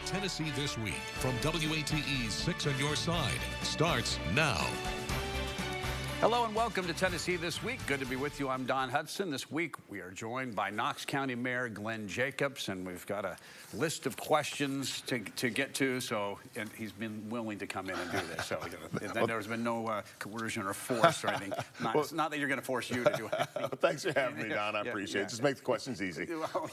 Tennessee This Week from WATE's 6 on Your Side starts now. Hello and welcome to Tennessee This Week. Good to be with you. I'm Don Hudson. This week we are joined by Knox County Mayor Glenn Jacobs, and we've got a list of questions to get to. And he's been willing to come in and do this. So there's been no coercion or force or anything. It's not that you're going to force you to do anything. Thanks for having me, Don. I appreciate it. Just make the questions easy. Well,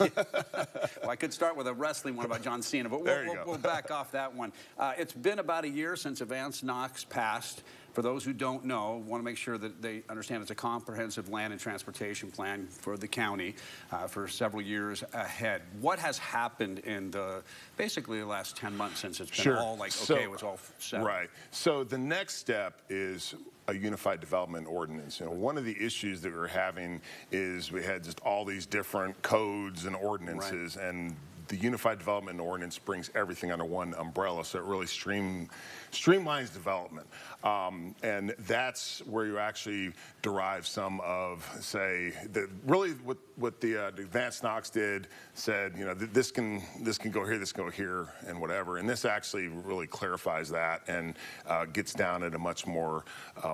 I could start with a wrestling one about John Cena, but we'll back off that one. It's been about a year since Advance Knox passed. For those who don't know, want to make sure that they understand it's a comprehensive land and transportation plan for the county for several years ahead. What has happened in basically the last 10 months since it's been all like, okay, it was all set? Right. So the next step is a unified development ordinance. You know, one of the issues that we're having is we had just all these different codes and ordinances, and the Unified Development Ordinance brings everything under one umbrella, so it really streamlines development. And that's where you actually derive some of, say, really what the Advance Knox did, said, you know, this can go here, this can go here, and whatever. And this actually really clarifies that and gets down at a much more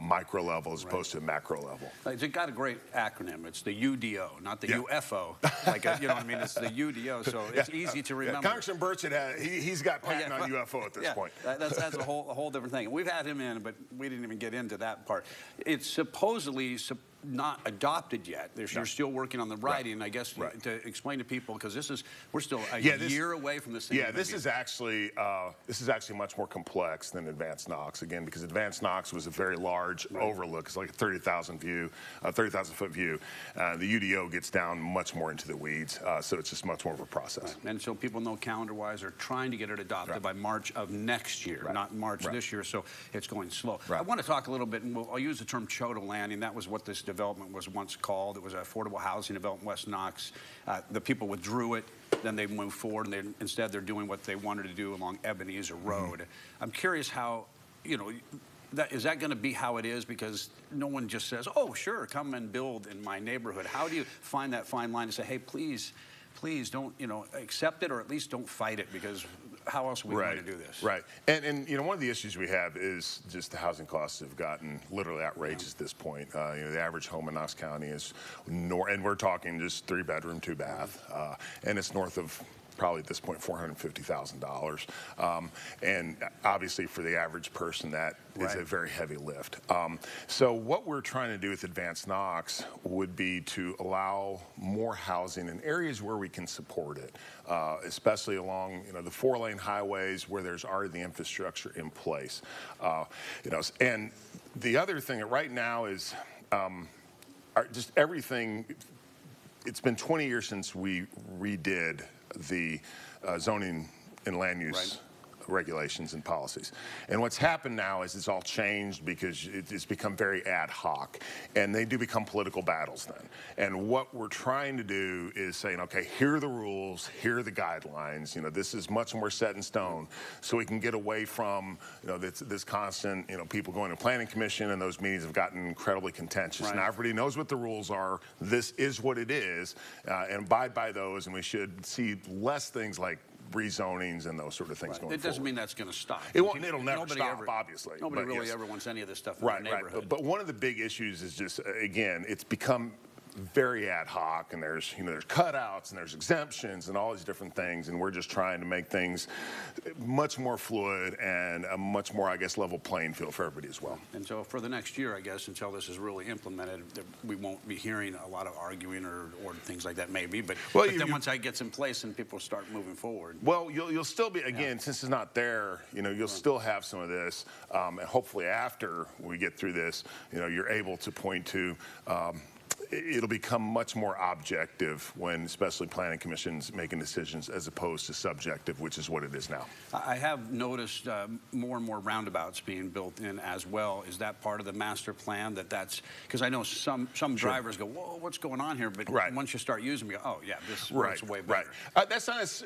micro level as opposed to a macro level. It's got a great acronym. It's the UDO, not the UFO. Like you know what I mean? It's the UDO, so it's easy to remember. Congressman Burchett, he's got patent on UFO at this point. That's a whole different thing. We've had him in, but we didn't even get into that part. It's supposedly not adopted yet. You're still working on the writing, and I guess to explain to people, because we're still a year away from this thing. Yeah, this is actually much more complex than Advance Knox, again, because Advance Knox was a very large overlook. It's like a 30,000 foot view. The UDO gets down much more into the weeds, so it's just much more of a process. Right. And so people know calendar-wise, they're trying to get it adopted by March of next year, not March this year, so it's going slow. I want to talk a little bit, and I'll use the term Choda landing. That was what this development was once called. It was an affordable housing development in West Knox. The people withdrew it, then they moved forward, and instead they're doing what they wanted to do along Ebenezer Road. I'm curious how, you know, is that going to be how it is? Because no one just says, oh, sure, come and build in my neighborhood. How do you find that fine line to say, hey, please don't, you know, accept it, or at least don't fight it, because how else are we going to do this? Right. And you know, one of the issues we have is just the housing costs have gotten literally outrageous at this point. You know, the average home in Knox County is, and we're talking just 3-bedroom, 2-bath, and it's north of probably at this point $450,000, and obviously for the average person that is a very heavy lift. So what we're trying to do with Advance Knox would be to allow more housing in areas where we can support it, especially along the 4-lane highways where there's already the infrastructure in place. You know, and the other thing right now is just everything. It's been 20 years since we redid the zoning and land use regulations and policies. And what's happened now is it's all changed because it's become very ad hoc, and they do become political battles then. And what we're trying to do is saying, okay, here are the rules, here are the guidelines, you know, this is much more set in stone, so we can get away from, you know, this constant, you know, people going to planning commission, and those meetings have gotten incredibly contentious. Now everybody knows what the rules are, this is what it is, and abide by those, and we should see less things like rezonings and those sort of things going forward. It doesn't mean that's going to stop. It'll never stop, obviously. Nobody really ever wants any of this stuff in their neighborhood. But one of the big issues is just, again, it's become very ad hoc, and there's cutouts and there's exemptions and all these different things, and we're just trying to make things much more fluid and a much more, I guess, level playing field for everybody as well. And so for the next year, I guess, until this is really implemented, we won't be hearing a lot of arguing or things like that, maybe. But then once that gets in place and people start moving forward. Well, you'll still be, again, since it's not there, you know, you'll still have some of this, and hopefully after we get through this, you know, you're able to point to it'll become much more objective when, especially planning commissions, making decisions as opposed to subjective, which is what it is now. I have noticed more and more roundabouts being built in as well. Is that part of the master plan? That's because I know some drivers go, whoa, what's going on here? But once you start using them, you go, oh yeah, this works way better. That's not as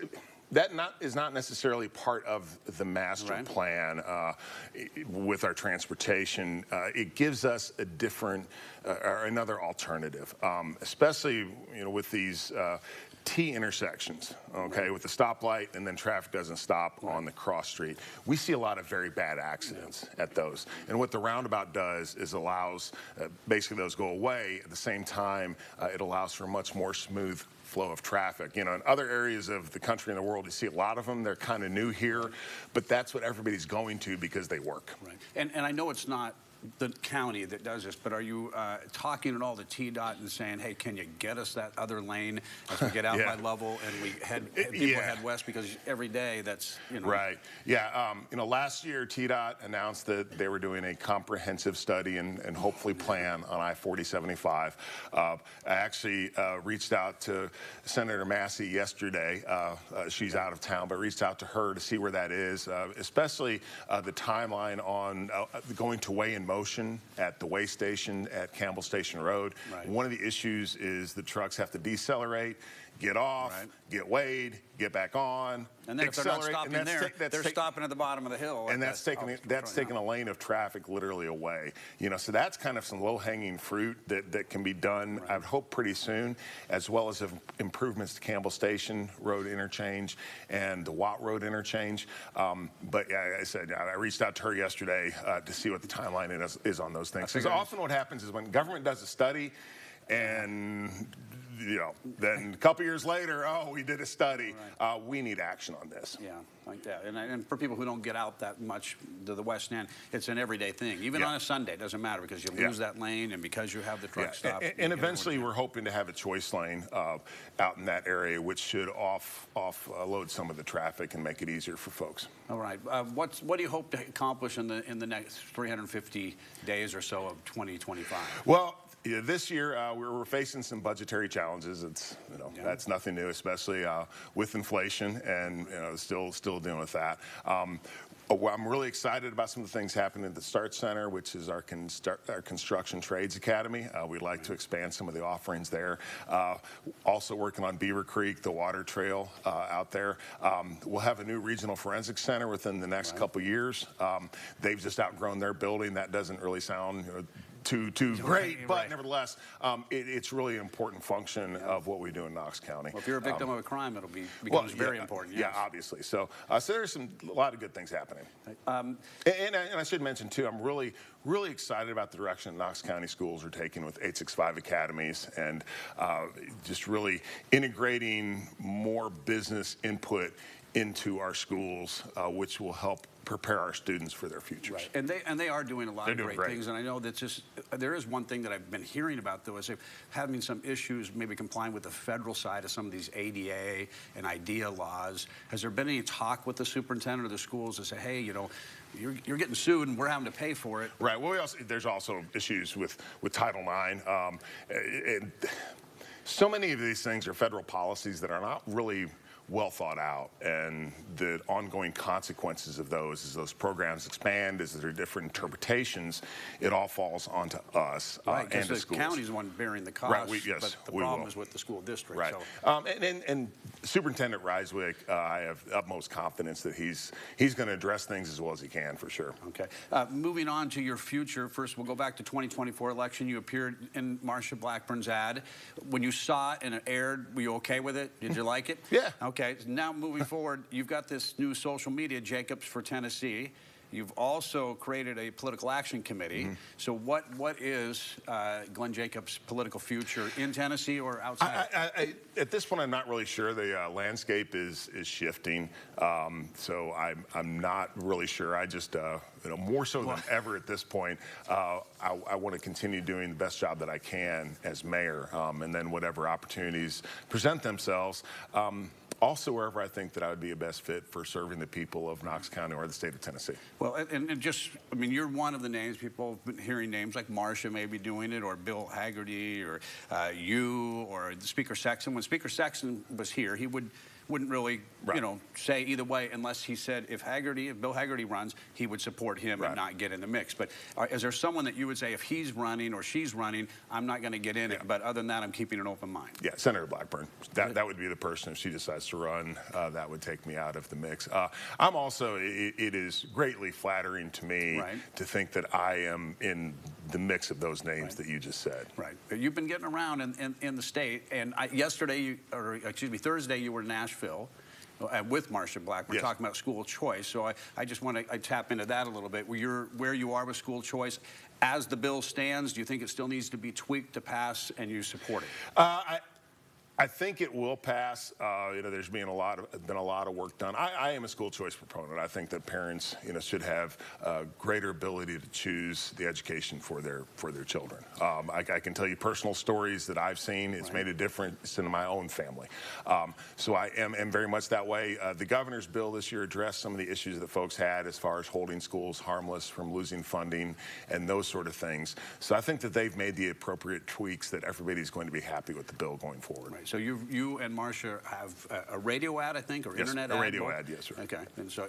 That is not necessarily part of the master plan with our transportation. It gives us a different or another alternative, especially with these T intersections, okay, with the stoplight and then traffic doesn't stop on the cross street. We see a lot of very bad accidents at those. And what the roundabout does is allows, basically those go away. At the same time, it allows for a much more smooth flow of traffic. You know, in other areas of the country and the world, you see a lot of them. They're kind of new here, but that's what everybody's going to because they work. Right. And I know it's not the county that does this, but are you talking at all to TDOT and saying, hey, can you get us that other lane as we get out by Lovell and we people head west, because every day that's, you know. Right. Yeah. You know, last year TDOT announced that they were doing a comprehensive study and hopefully plan on I-4075. I actually reached out to Senator Massey yesterday. She's out of town, but reached out to her to see where that is, especially the timeline on going to weigh-in motion at the weigh station at Campbell Station Road. Right. One of the issues is the trucks have to decelerate, get off, get weighed, get back on, and then if they're not stopping there, they're stopping at the bottom of the hill. And that's taking a lane of traffic literally away. You know, so that's kind of some low-hanging fruit that can be done, I would hope, pretty soon, as well as improvements to Campbell Station Road interchange and the Watt Road interchange. But yeah, I said, I reached out to her yesterday to see what the timeline is on those things. Because often what happens is when government does a study and you know, then a couple years later, oh, we did a study. We need action on this. Yeah, like that. And for people who don't get out that much to the west end, it's an everyday thing. Even on a Sunday, it doesn't matter because you lose that lane and because you have the truck stop. And eventually, we're hoping to have a choice lane out in that area, which should offload some of the traffic and make it easier for folks. All right. What do you hope to accomplish in the next 350 days or so of 2025? Well, yeah, this year we're facing some budgetary challenges. It's that's nothing new, especially with inflation, and still dealing with that. I'm really excited about some of the things happening at the START Center, which is our Construction Trades Academy. We'd like to expand some of the offerings there. Also working on Beaver Creek, the water trail out there. We'll have a new regional forensics center within the next couple years. They've just outgrown their building. That doesn't really sound too great, but nevertheless, it's really an important function of what we do in Knox County. Well, if you're a victim of a crime, it'll becomes very important. Yes. Yeah, obviously. So there's a lot of good things happening. And I should mention too, I'm really excited about the direction Knox County schools are taking with 865 academies and just really integrating more business input into our schools, which will help prepare our students for their futures. Right. And they are doing a lot of great things. And I know that there is one thing that I've been hearing about, though, is they're having some issues maybe complying with the federal side of some of these ADA and IDEA laws. Has there been any talk with the superintendent or the schools to say, hey, you're getting sued and we're having to pay for it? Right. Well, there's also issues with Title IX. And so many of these things are federal policies that are not really well thought out, and the ongoing consequences of those as those programs expand, as there are different interpretations, it all falls onto us and the schools. The county's the one bearing the cost, but the problem is with the school district. Right. So. And Superintendent Reiswick, I have utmost confidence that he's going to address things as well as he can, for sure. Okay. Moving on to your future, first we'll go back to 2024 election. You appeared in Marsha Blackburn's ad. When you saw it and it aired, were you okay with it? Did you like it? Yeah. Okay. Now moving forward, you've got this new social media, Jacobs for Tennessee. You've also created a political action committee. So what is Glenn Jacobs' political future in Tennessee or outside? At this point, I'm not really sure. The landscape is shifting, so I'm not really sure. I just more so than ever at this point, I want to continue doing the best job that I can as mayor, and then whatever opportunities present themselves. Also, wherever I think that I would be a best fit for serving the people of Knox County or the state of Tennessee. Well, and just, I mean, you're one of the names. People have been hearing names like Marsha may be doing it, or Bill Haggerty, or you, or Speaker Sexton. When Speaker Sexton was here, he wouldn't really, say either way unless he said if Bill Haggerty runs, he would support him and not get in the mix. But is there someone that you would say if he's running or she's running, I'm not going to get in it, but other than that, I'm keeping an open mind? Yeah, Senator Blackburn. That would be the person if she decides to run. That would take me out of the mix. I'm also, it is greatly flattering to me to think that I am in the mix of those names that you just said. Right. You've been getting around in the state, and Thursday you were in Nashville with Marsha Black. We're talking about school choice, so I just want to tap into that a little bit. Where you are with school choice, as the bill stands, do you think it still needs to be tweaked to pass, and you support it? I think it will pass. There's been a lot of work done. I am a school choice proponent. I think that parents, should have greater ability to choose the education for their children. I can tell you personal stories that I've seen. It's made a difference in my own family. So I am very much that way. The governor's bill this year addressed some of the issues that folks had as far as holding schools harmless from losing funding and those sort of things. So I think that they've made the appropriate tweaks that everybody's going to be happy with the bill going forward. Right. So you and Marsha have a radio ad, I think, or internet ad? A radio ad, yes, sir. Okay,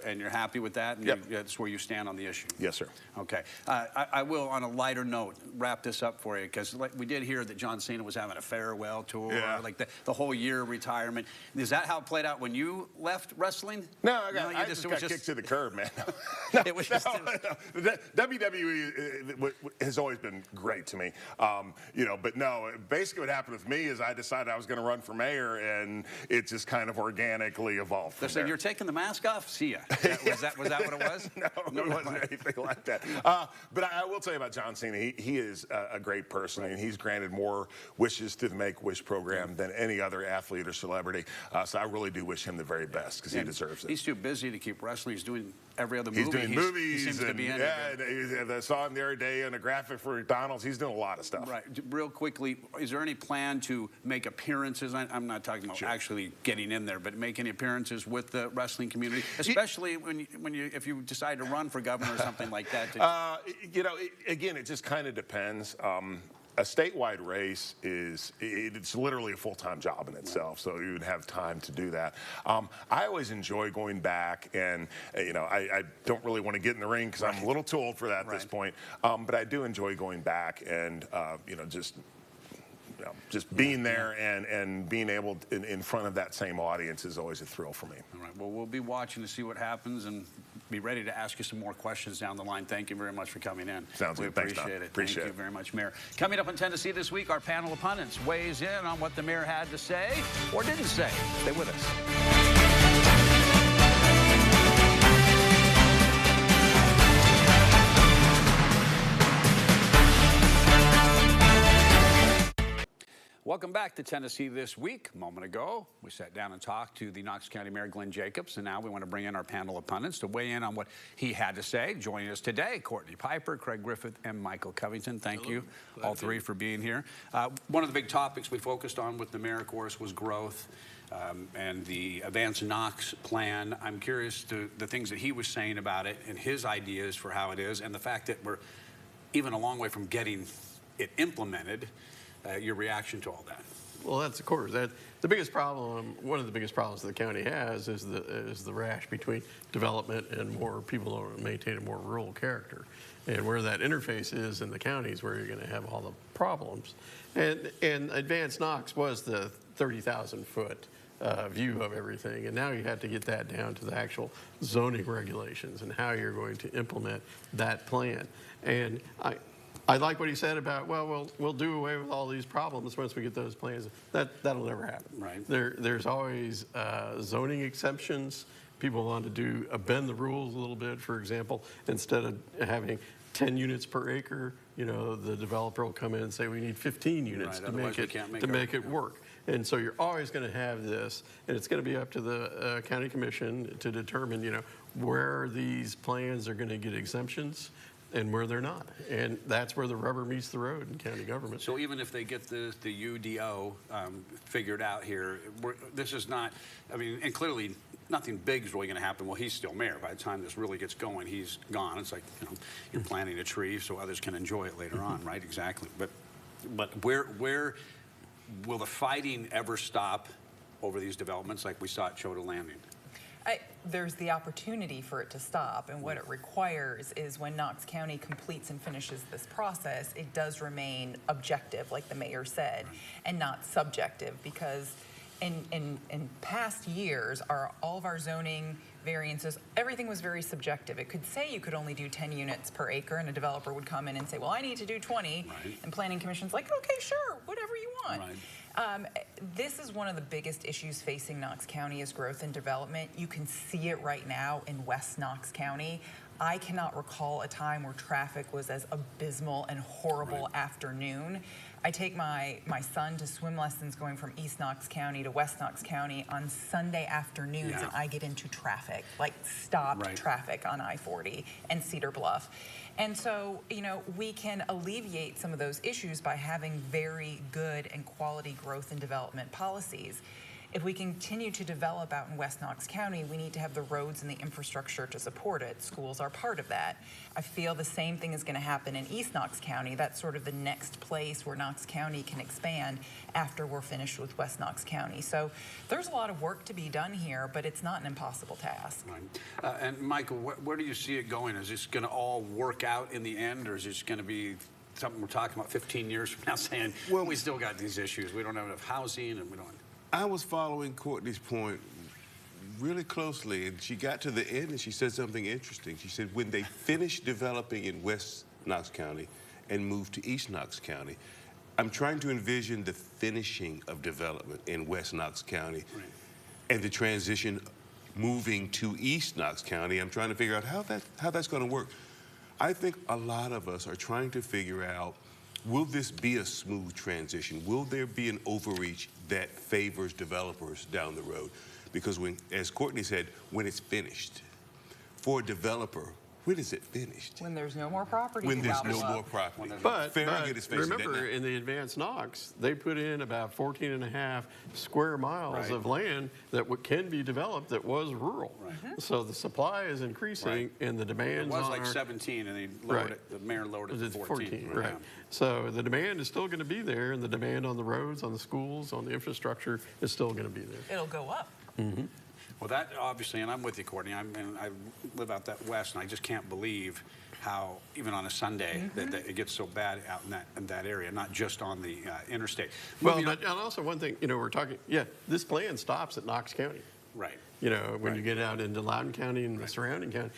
and you're happy with that? And that's where you stand on the issue? Yes, sir. Okay. I will, on a lighter note, wrap this up for you, because we did hear that John Cena was having a farewell tour, like the whole year retirement. Is that how it played out when you left wrestling? No, I just got kicked to the curb, man. It was just WWE has always been great to me, but no, basically what happened with me is I decided I was going to run for mayor, and it just kind of organically evolved from there. You're taking the mask off? See ya. Was that what it was? No, it wasn't anything like that. But I will tell you about John Cena. He is a great person, and he's granted more wishes through the Make-A-Wish program than any other athlete or celebrity. So I really do wish him the very best, because he deserves it. He's too busy to keep wrestling. He's doing every other movie. He's doing movies. He seems to be in it. I saw him the other day in a graphic for McDonald's. He's doing a lot of stuff. Right. Real quickly, is there any plan to make appearances? I'm not talking about actually getting in there, but make any appearances with the wrestling community, especially if you decide to run for governor or something like that? Again, it just kind of depends. A statewide race it's literally a full-time job in itself, so you would have time to do that. I always enjoy going back, and I don't really want to get in the ring because I'm a little too old for that at this point, but I do enjoy going back and just being there and being able in front of that same audience is always a thrill for me. All right. Well, we'll be watching to see what happens and be ready to ask you some more questions down the line. Thank you very much for coming in. Sounds good. Thanks, Don. Appreciate it. Thank you very much, Mayor. Coming up in Tennessee this week, our panel of pundits weighs in on what the mayor had to say or didn't say. Stay with us. Welcome back to Tennessee This Week. A moment ago, we sat down and talked to the Knox County Mayor, Glenn Jacobs, and now we want to bring in our panel of pundits to weigh in on what he had to say. Joining us today, Courtney Piper, Craig Griffith, and Michael Covington. Thank you, all three, for being here. One of the big topics we focused on with the mayor, of course, was growth and the Advance Knox plan. I'm curious to the things that he was saying about it and his ideas for how it is, and the fact that we're even a long way from getting it implemented. Your reaction to all that? Well, that's of course the biggest problem. One of the biggest problems the county has is the rash between development and more people maintain a more rural character, and where that interface is in the counties where you're going to have all the problems. And Advance Knox was the 30,000-foot view of everything, and now you have to get that down to the actual zoning regulations and how you're going to implement that plan. And I like what he said about, well, we'll do away with all these problems once we get those plans. That'll never happen. Right. There's always zoning exemptions. People want to bend the rules a little bit. For example, instead of having 10 units per acre, the developer will come in and say we need 15 units to make it work. And so you're always going to have this, and it's going to be up to the county commission to determine, where these plans are going to get exemptions and where they're not. And that's where the rubber meets the road in county government. So even if they get the UDO figured out here, this is not, and clearly nothing big is really going to happen. Well, he's still mayor. By the time this really gets going, he's gone. It's like, you're planting a tree so others can enjoy it later on, right? Exactly. But where will the fighting ever stop over these developments like we saw at Chota Landing? There's the opportunity for it to stop, and what it requires is when Knox County completes and finishes this process, it does remain objective, like the mayor said, and not subjective, because in past years, all of our zoning variances. Everything was very subjective. It could say you could only do 10 units per acre, and a developer would come in and say, well, I need to do 20. Right. And Planning Commission's like, okay, sure, whatever you want. Right. This is one of the biggest issues facing Knox County is growth and development. You can see it right now in West Knox County. I cannot recall a time where traffic was as abysmal and horrible afternoon. I take my son to swim lessons going from East Knox County to West Knox County on Sunday afternoons, and I get into traffic, like stopped traffic on I-40 and Cedar Bluff. And so, you know, we can alleviate some of those issues by having very good and quality growth and development policies. If we continue to develop out in West Knox County, we need to have the roads and the infrastructure to support it. Schools are part of that. I feel the same thing is going to happen in East Knox County. That's sort of the next place where Knox County can expand after we're finished with West Knox County. So there's a lot of work to be done here, but it's not an impossible task. Right. And Michael, where do you see it going? Is this going to all work out in the end, or is this going to be something we're talking about 15 years from now saying, well, we still got these issues. We don't have enough housing and we don't. I was following Courtney's point really closely, and she got to the end and she said something interesting. She said when they finished developing in West Knox County and moved to East Knox County, I'm trying to envision the finishing of development in West Knox County and the transition moving to East Knox County. I'm trying to figure out how that's going to work. I think a lot of us are trying to figure out, will this be a smooth transition? Will there be an overreach that favors developers down the road? Because when, as Courtney said, when it's finished, for a developer, when is it finished? When there's no more property. When there's no more property. But remember, in the advanced Knox, they put in about 14.5 square miles of land that can be developed that was rural. So the supply is increasing and the demand It was like 17 and they lowered it, the mayor lowered it to 14. Right. So the demand is still going to be there, and the demand on the roads, on the schools, on the infrastructure is still going to be there. It'll go up. Well, that obviously, and I'm with you, Courtney, I live out that west, and I just can't believe how, even on a Sunday, that it gets so bad out in that area, not just on the interstate. Well, and also one thing, you know, we're talking, this plan stops at Knox County. Right. You know, when you get out into Loudoun County and the surrounding county,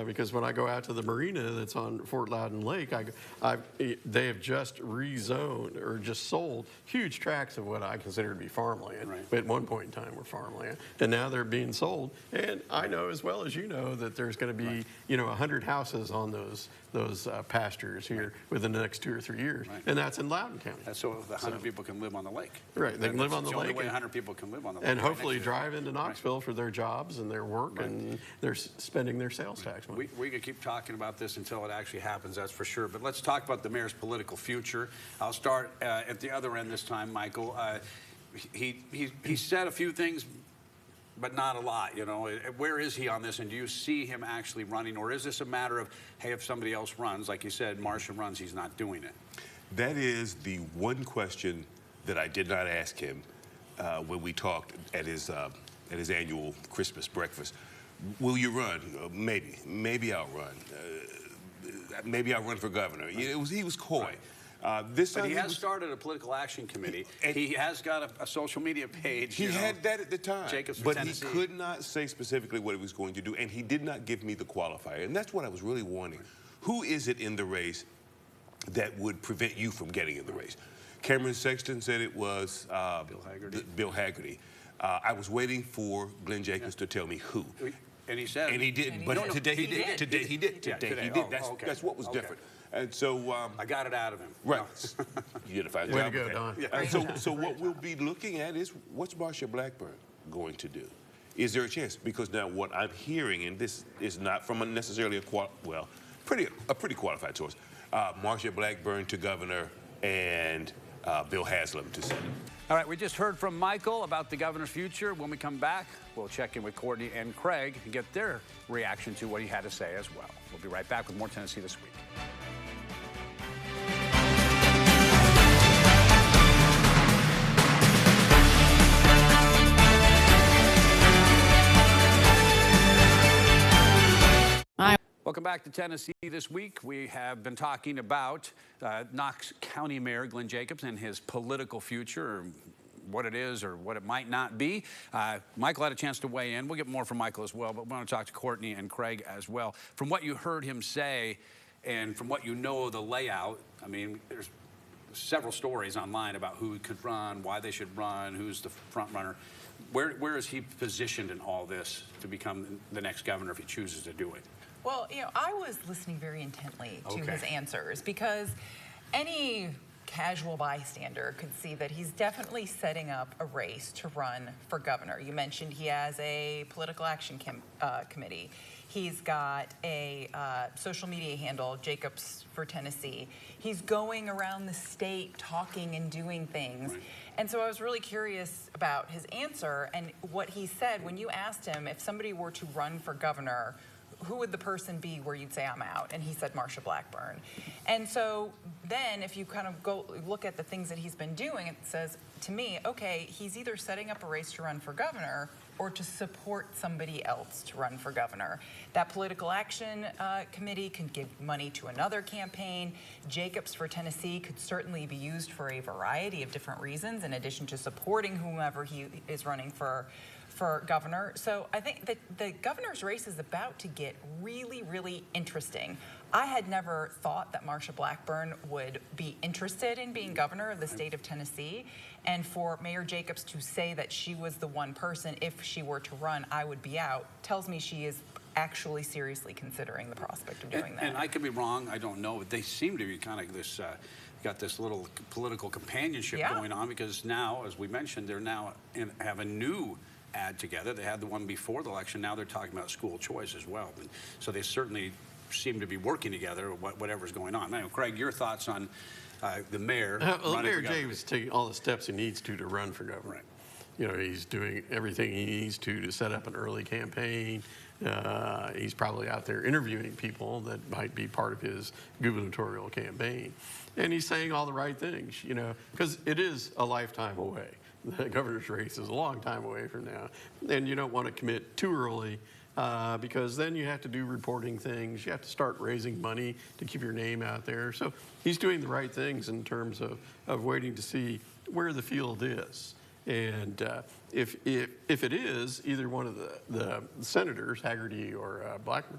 because when I go out to the marina that's on Fort Loudoun Lake, they have just rezoned or just sold huge tracts of what I consider to be farmland. But at one point in time were farmland, and now they're being sold. And I know as well as you know that there's going to be 100 houses on those pastures here within the next 2 or 3 years, and that's in Loudoun County. So the 100 people can live on the lake. Right, they can live on the lake. The only way 100 people can live on the lake. And hopefully drive into Knoxville for their jobs and their work, and they're spending their sales tax money. We could keep talking about this until it actually happens, that's for sure. But let's talk about the mayor's political future. I'll start at the other end this time, Michael. He said a few things, but not a lot, you know. Where is he on this, and do you see him actually running, or is this a matter of, hey, if somebody else runs, like you said, Marcia runs, he's not doing it? That is the one question that I did not ask him when we talked at his annual Christmas breakfast. Will you run? Maybe I'll run. Maybe I'll run for governor. He was coy. But he has started a political action committee. He has got a social media page. He had that at the time. Jacobs for but Tennessee. He could not say specifically what he was going to do, and he did not give me the qualifier. And that's what I was really wanting. Who is it in the race that would prevent you from getting in the race? Cameron Sexton said it was Bill Haggerty. I was waiting for Glenn Jacobs to tell me who. And he said. And he didn't. But today he did. Today he did. That's what was different. And so I got it out of him. Right. You did a fine job. Way to go, Don. So what we'll be looking at is what's Marsha Blackburn going to do? Is there a chance? Because now what I'm hearing, and this is not from necessarily a pretty qualified source, Marsha Blackburn to governor and Bill Haslam to Senate. All right, we just heard from Michael about the governor's future. When we come back, we'll check in with Courtney and Craig and get their reaction to what he had to say as well. We'll be right back with more Tennessee This Week. Welcome back to Tennessee This Week. We have been talking about Knox County Mayor Glenn Jacobs and his political future, or what it is or what it might not be. Michael had a chance to weigh in. We'll get more from Michael as well, but we want to talk to Courtney and Craig as well. From what you heard him say and from what you know of the layout, I mean, there's several stories online about who could run, why they should run, who's the front runner. Where is he positioned in all this to become the next governor if he chooses to do it? Well, you know, I was listening very intently to his answers because any casual bystander could see that he's definitely setting up a race to run for governor. You mentioned he has a political action committee. He's got a social media handle, Jacobs for Tennessee. He's going around the state talking and doing things. Right. And so I was really curious about his answer and what he said when you asked him if somebody were to run for governor, who would the person be where you'd say I'm out? And he said Marsha Blackburn. And so then if you kind of go look at the things that he's been doing, it says to me, okay, he's either setting up a race to run for governor or to support somebody else to run for governor. That political action committee can give money to another campaign. Jacobs for Tennessee could certainly be used for a variety of different reasons in addition to supporting whomever he is running for governor. So I think that the governor's race is about to get really, really interesting. I had never thought that Marsha Blackburn would be interested in being governor of the state of Tennessee. And for Mayor Jacobs to say that she was the one person, if she were to run, I would be out, tells me she is actually seriously considering the prospect of doing that. And I could be wrong, I don't know, but they seem to be kind of this, got this little political companionship going on because now, as we mentioned, they're now have a new ad together. They had the one before the election. Now they're talking about school choice as well. And so they certainly seem to be working together, whatever's going on. Now, Craig, your thoughts on the mayor running Mayor for governor? James is taking all the steps he needs to run for governor. Right. You know, he's doing everything he needs to set up an early campaign. He's probably out there interviewing people that might be part of his gubernatorial campaign. And he's saying all the right things, you know, because it is a lifetime away. The governor's race is a long time away from now. And you don't want to commit too early because then you have to do reporting things. You have to start raising money to keep your name out there. So he's doing the right things in terms of waiting to see where the field is. And if it is either one of the senators, Haggerty or Blackburn,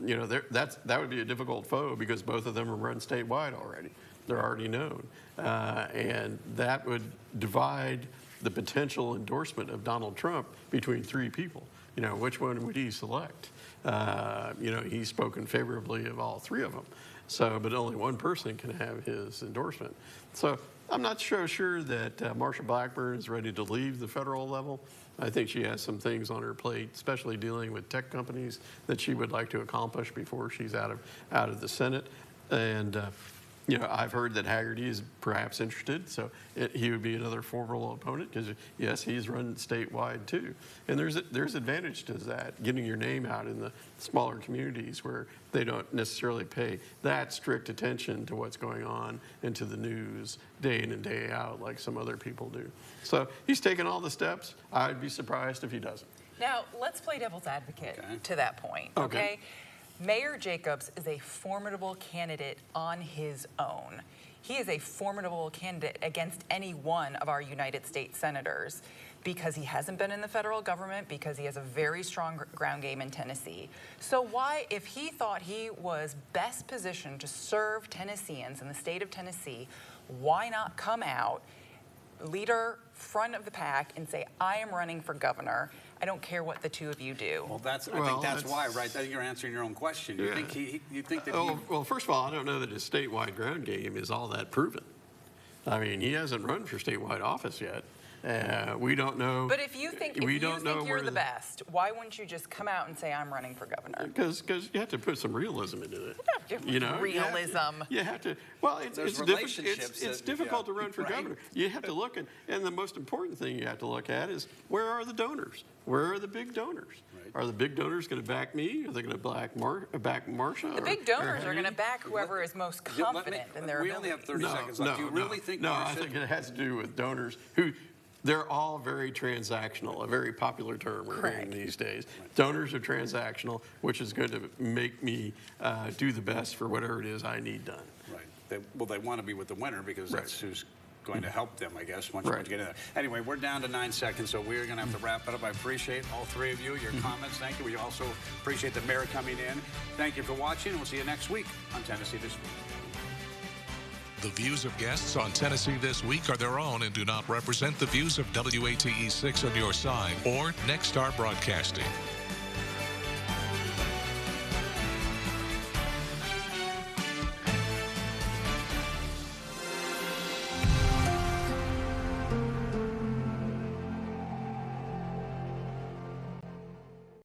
you know, that would be a difficult foe because both of them are run statewide already. They're already known. And that would divide the potential endorsement of Donald Trump between three people. You know, which one would he select? You know, he's spoken favorably of all three of them. So, but only one person can have his endorsement. So I'm not so sure that Marsha Blackburn is ready to leave the federal level. I think she has some things on her plate, especially dealing with tech companies that she would like to accomplish before she's out of the Senate. And you know, I've heard that Haggerty is perhaps interested, so he would be another formidable opponent because, yes, he's run statewide too. And there's advantage to that, getting your name out in the smaller communities where they don't necessarily pay that strict attention to what's going on and to the news day in and day out like some other people do. So he's taken all the steps. I'd be surprised if he doesn't. Now, let's play devil's advocate to that point, okay? Mayor Jacobs is a formidable candidate on his own. He is a formidable candidate against any one of our United States senators because he hasn't been in the federal government, because he has a very strong ground game in Tennessee. So why, if he thought he was best positioned to serve Tennesseans in the state of Tennessee, why not come out, leader, front of the pack, and say, I am running for governor. I don't care what the two of you do. Well, I think that's why, right? I think you're answering your own question. You think that well, first of all, I don't know that his statewide ground game is all that proven. I mean, he hasn't run for statewide office yet. We don't know. But if you think you're the best, why wouldn't you just come out and say I'm running for governor? Because you have to put some realism into it. You know, realism. You have to. Well, it's difficult to run for governor. You have to look at, and the most important thing you have to look at is where are the donors? Where are the big donors? Right. Are the big donors going to back me? Are they going to back Marsha? The big donors are going to back whoever is most confident in their ability. We only have 30 seconds left. Do you really think No, Marsha? I think it has to do with donors who. They're all very transactional, a very popular term we're hearing these days. Right. Donors are transactional, which is going to make me do the best for whatever it is I need done. Right. They want to be with the winner because that's who's going to help them, I guess, once you get in there. Anyway, we're down to 9 seconds, so we're going to have to wrap it up. I appreciate all three of you, your comments. Thank you. We also appreciate the mayor coming in. Thank you for watching, and we'll see you next week on Tennessee This Week. The views of guests on Tennessee This Week are their own and do not represent the views of WATE 6 on your side or Next Star Broadcasting.